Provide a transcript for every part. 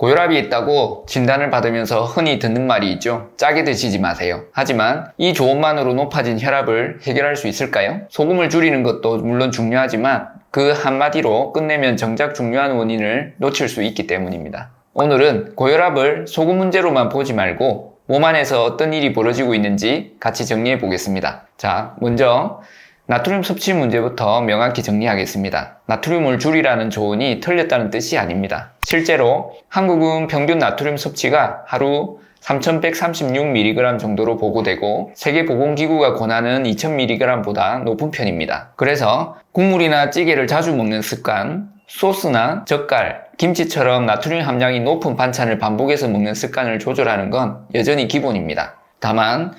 고혈압이 있다고 진단을 받으면서 흔히 듣는 말이 있죠. 짜게 드시지 마세요. 하지만 이 조언만으로 높아진 혈압을 해결할 수 있을까요? 소금을 줄이는 것도 물론 중요하지만 그 한마디로 끝내면 정작 중요한 원인을 놓칠 수 있기 때문입니다. 오늘은 고혈압을 소금 문제로만 보지 말고 몸 안에서 어떤 일이 벌어지고 있는지 같이 정리해 보겠습니다. 자, 먼저 나트륨 섭취 문제부터 명확히 정리하겠습니다. 나트륨을 줄이라는 조언이 틀렸다는 뜻이 아닙니다. 실제로 한국은 평균 나트륨 섭취가 하루 3136mg 정도로 보고되고 세계보건기구가 권하는 2000mg보다 높은 편입니다. 그래서 국물이나 찌개를 자주 먹는 습관, 소스나 젓갈, 김치처럼 나트륨 함량이 높은 반찬을 반복해서 먹는 습관을 조절하는 건 여전히 기본입니다. 다만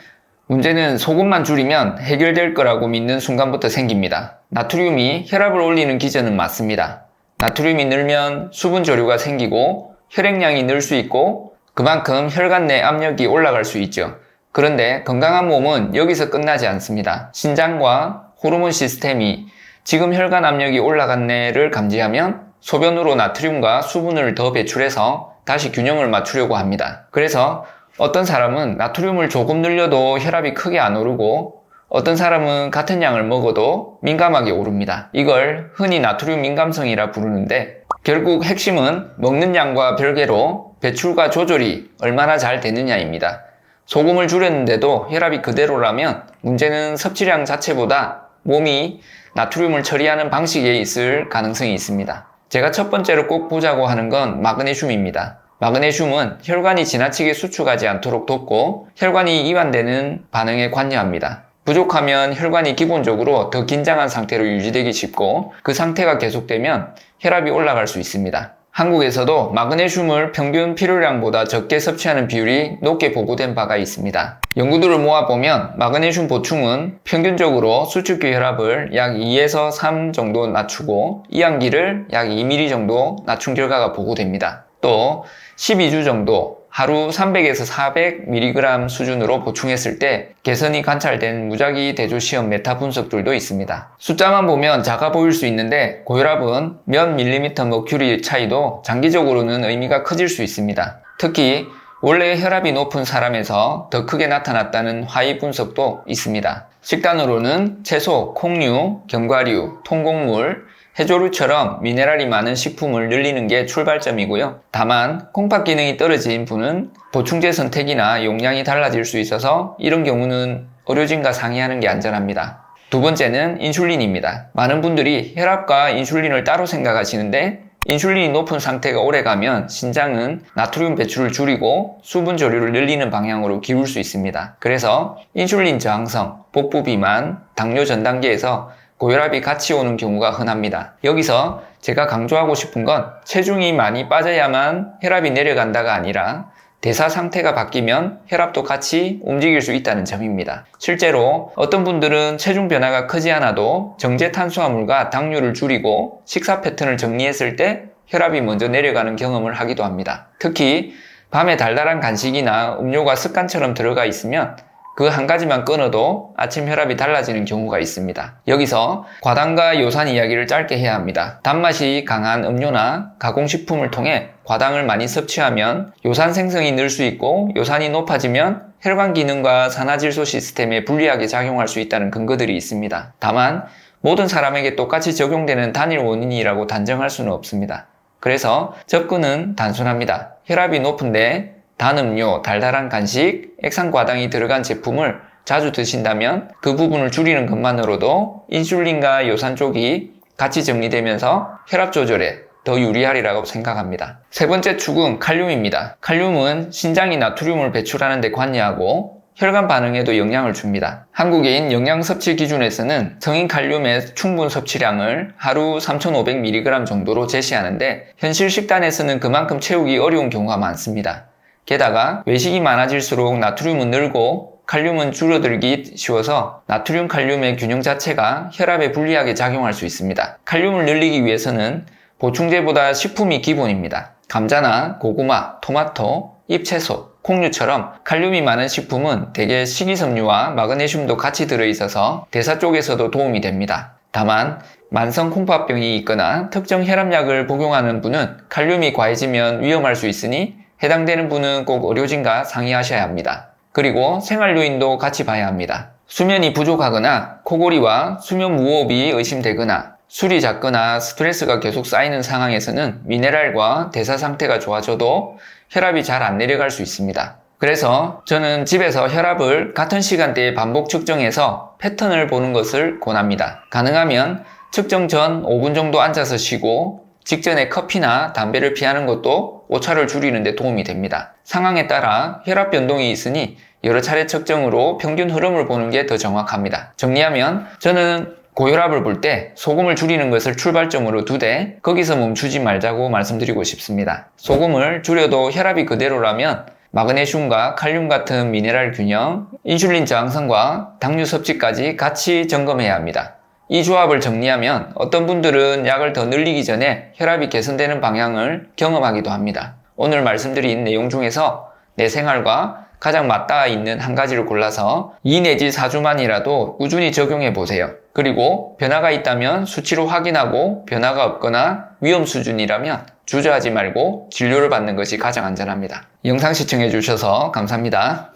문제는 소금만 줄이면 해결될 거라고 믿는 순간부터 생깁니다. 나트륨이 혈압을 올리는 기전은 맞습니다. 나트륨이 늘면 수분 저류가 생기고 혈액량이 늘 수 있고 그만큼 혈관 내 압력이 올라갈 수 있죠. 그런데 건강한 몸은 여기서 끝나지 않습니다. 신장과 호르몬 시스템이 지금 혈관 압력이 올라갔네를 감지하면 소변으로 나트륨과 수분을 더 배출해서 다시 균형을 맞추려고 합니다. 그래서 어떤 사람은 나트륨을 조금 늘려도 혈압이 크게 안 오르고 어떤 사람은 같은 양을 먹어도 민감하게 오릅니다. 이걸 흔히 나트륨 민감성이라 부르는데 결국 핵심은 먹는 양과 별개로 배출과 조절이 얼마나 잘 되느냐입니다. 소금을 줄였는데도 혈압이 그대로라면 문제는 섭취량 자체보다 몸이 나트륨을 처리하는 방식에 있을 가능성이 있습니다. 제가 첫 번째로 꼭 보자고 하는 건 마그네슘입니다. 마그네슘은 혈관이 지나치게 수축하지 않도록 돕고 혈관이 이완되는 반응에 관여합니다. 부족하면 혈관이 기본적으로 더 긴장한 상태로 유지되기 쉽고 그 상태가 계속되면 혈압이 올라갈 수 있습니다. 한국에서도 마그네슘을 평균 필요량보다 적게 섭취하는 비율이 높게 보고된 바가 있습니다. 연구들을 모아보면 마그네슘 보충은 평균적으로 수축기 혈압을 약 2에서 3 정도 낮추고 이항기를 약 2mm 정도 낮춘 결과가 보고됩니다. 또 12주 정도 하루 300에서 400mg 수준으로 보충했을 때 개선이 관찰된 무작위 대조 시험 메타 분석들도 있습니다. 숫자만 보면 작아 보일 수 있는데 고혈압은 몇 밀리미터 머큐리 차이도 장기적으로는 의미가 커질 수 있습니다. 특히 원래 혈압이 높은 사람에서 더 크게 나타났다는 화이 분석도 있습니다. 식단으로는 채소, 콩류, 견과류, 통곡물, 해조류처럼 미네랄이 많은 식품을 늘리는 게 출발점이고요. 다만 콩팥 기능이 떨어진 분은 보충제 선택이나 용량이 달라질 수 있어서 이런 경우는 의료진과 상의하는 게 안전합니다. 두 번째는 인슐린입니다. 많은 분들이 혈압과 인슐린을 따로 생각하시는데 인슐린이 높은 상태가 오래가면 신장은 나트륨 배출을 줄이고 수분 저류를 늘리는 방향으로 기울 수 있습니다. 그래서 인슐린 저항성, 복부 비만, 당뇨 전 단계에서 고혈압이 같이 오는 경우가 흔합니다. 여기서 제가 강조하고 싶은 건 체중이 많이 빠져야만 혈압이 내려간다가 아니라 대사 상태가 바뀌면 혈압도 같이 움직일 수 있다는 점입니다. 실제로 어떤 분들은 체중 변화가 크지 않아도 정제 탄수화물과 당류를 줄이고 식사 패턴을 정리했을 때 혈압이 먼저 내려가는 경험을 하기도 합니다. 특히 밤에 달달한 간식이나 음료가 습관처럼 들어가 있으면 그 한 가지만 끊어도 아침 혈압이 달라지는 경우가 있습니다. 여기서 과당과 요산 이야기를 짧게 해야 합니다. 단맛이 강한 음료나 가공식품을 통해 과당을 많이 섭취하면 요산 생성이 늘 수 있고 요산이 높아지면 혈관 기능과 산화질소 시스템에 불리하게 작용할 수 있다는 근거들이 있습니다. 다만 모든 사람에게 똑같이 적용되는 단일 원인이라고 단정할 수는 없습니다. 그래서 접근은 단순합니다. 혈압이 높은데 단 음료, 달달한 간식, 액상과당이 들어간 제품을 자주 드신다면 그 부분을 줄이는 것만으로도 인슐린과 요산 쪽이 같이 정리되면서 혈압 조절에 더 유리하리라고 생각합니다. 세 번째 축은 칼륨입니다. 칼륨은 신장이 나트륨을 배출하는 데 관여하고 혈관 반응에도 영향을 줍니다. 한국인 영양 섭취 기준에서는 성인 칼륨의 충분 섭취량을 하루 3500mg 정도로 제시하는데 현실 식단에서는 그만큼 채우기 어려운 경우가 많습니다. 게다가 외식이 많아질수록 나트륨은 늘고 칼륨은 줄어들기 쉬워서 나트륨 칼륨의 균형 자체가 혈압에 불리하게 작용할 수 있습니다. 칼륨을 늘리기 위해서는 보충제보다 식품이 기본입니다. 감자나 고구마, 토마토, 잎채소, 콩류처럼 칼륨이 많은 식품은 대개 식이섬유와 마그네슘도 같이 들어있어서 대사 쪽에서도 도움이 됩니다. 다만 만성 콩팥병이 있거나 특정 혈압약을 복용하는 분은 칼륨이 과해지면 위험할 수 있으니 해당되는 분은 꼭 의료진과 상의하셔야 합니다. 그리고 생활 요인도 같이 봐야 합니다. 수면이 부족하거나 코골이와 수면 무호흡이 의심되거나 술이 잦거나 스트레스가 계속 쌓이는 상황에서는 미네랄과 대사 상태가 좋아져도 혈압이 잘 안 내려갈 수 있습니다. 그래서 저는 집에서 혈압을 같은 시간대에 반복 측정해서 패턴을 보는 것을 권합니다. 가능하면 측정 전 5분 정도 앉아서 쉬고 직전에 커피나 담배를 피하는 것도 오차를 줄이는 데 도움이 됩니다. 상황에 따라 혈압 변동이 있으니 여러 차례 측정으로 평균 흐름을 보는 게 더 정확합니다. 정리하면 저는 고혈압을 볼 때 소금을 줄이는 것을 출발점으로 두되 거기서 멈추지 말자고 말씀드리고 싶습니다. 소금을 줄여도 혈압이 그대로라면 마그네슘과 칼륨 같은 미네랄 균형, 인슐린 저항성과 당류 섭취까지 같이 점검해야 합니다. 이 조합을 정리하면 어떤 분들은 약을 더 늘리기 전에 혈압이 개선되는 방향을 경험하기도 합니다. 오늘 말씀드린 내용 중에서 내 생활과 가장 맞닿아 있는 한 가지를 골라서 2 내지 4주만이라도 꾸준히 적용해 보세요. 그리고 변화가 있다면 수치로 확인하고 변화가 없거나 위험 수준이라면 주저하지 말고 진료를 받는 것이 가장 안전합니다. 영상 시청해 주셔서 감사합니다.